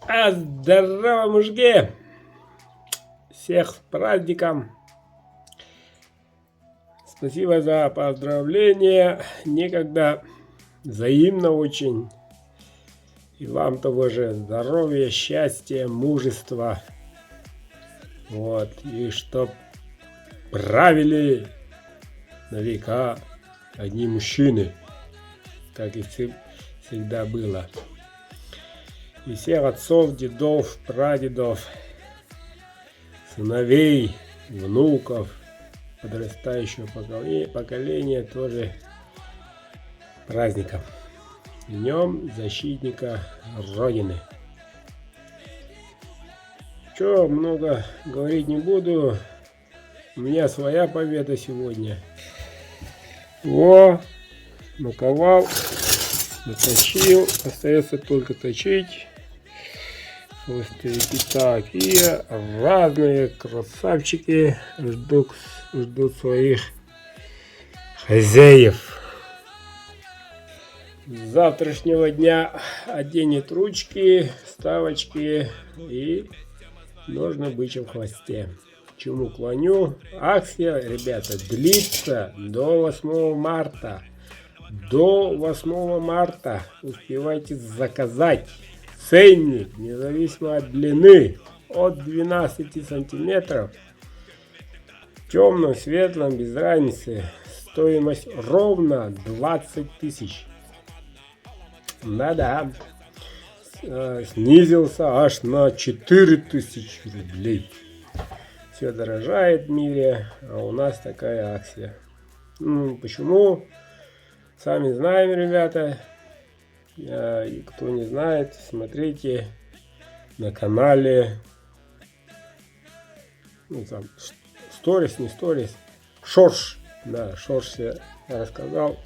Здорово, мужики! Всех с праздником! Спасибо за поздравления. Некогда взаимно очень. И вам того же здоровья, счастья, мужества. Вот. И чтоб правили на века одни мужчины, как и всегда было. И всех отцов, дедов, прадедов, сыновей, внуков, подрастающего поколения тоже праздником. Днем защитника Родины. Че, много говорить не буду. У меня своя победа сегодня. Наковал, наточил. Остается только точить. Так, и разные красавчики ждут своих хозяев. С завтрашнего дня оденет ручки, вставочки и нужно бычьем в хвосте. Чему клоню? Акция, ребята, длится до 8 марта. До 8 марта успевайте заказать. Ценник, независимо от длины, от 12 сантиметров, темном, светлом, без разницы. Стоимость ровно 20 тысяч. Да-да. Снизился аж на 4000 рублей. Все дорожает в мире, а у нас такая акция. Почему? Сами знаем, ребята. И кто не знает, смотрите на канале. Там сторис, не сторис. Шорш. Да, Шорш я рассказал,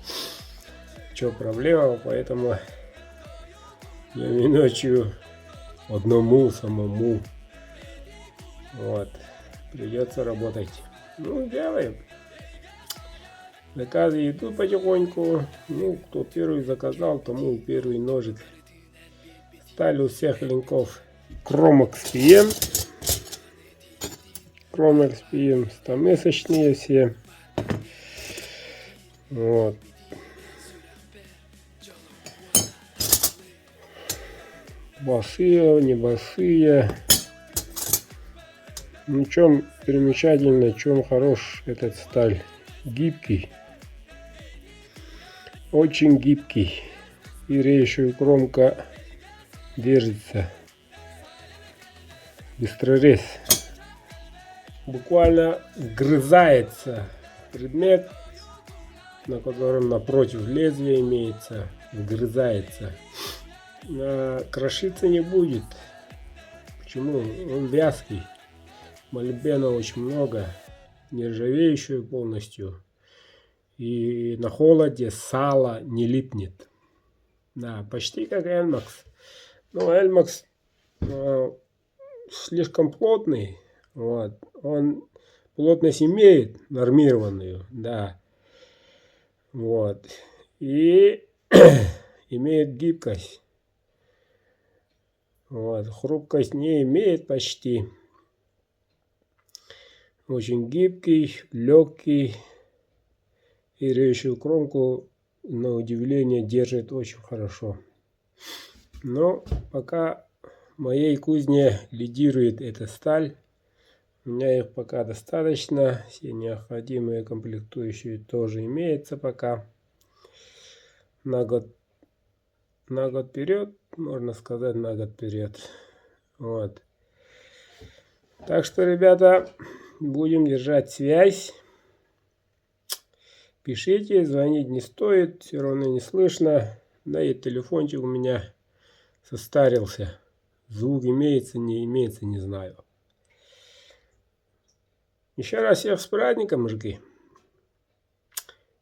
что проблема, поэтому я не ночью одному самому. Вот. Придется работать. Делаем. Заказы идут потихоньку. Кто первый заказал, тому первый ножик. Стали у всех линков Chromax PM. Chromax PM 100-месячные все. Вот. Босые, не босые. Чем примечательно, чем хорош этот сталь. Гибкий. Очень гибкий. И режущая кромка держится. Быстрорез. Буквально вгрызается предмет, на котором напротив лезвия имеется. Вгрызается. Крошиться не будет. Почему? Он вязкий. Молибдена очень много. Нержавеющую полностью. И на холоде сало не липнет. Да, почти как Elmax. Но Elmax слишком плотный. Вот. Он плотность имеет нормированную. Да. Вот. И имеет гибкость. Вот. Хрупкость не имеет почти. Очень гибкий, легкий. И режущую кромку, на удивление, держит очень хорошо. Но пока в моей кузне лидирует эта сталь. У меня их пока достаточно. Все необходимые комплектующие тоже имеются пока. На год вперед, можно сказать, на год вперед. Вот. Так что, ребята, будем держать связь. Пишите, звонить не стоит, все равно не слышно. Да и телефончик у меня состарился. Звук имеется, не имеется, не знаю. Еще раз всех с праздником, мужики.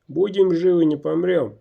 Будем живы, не помрем.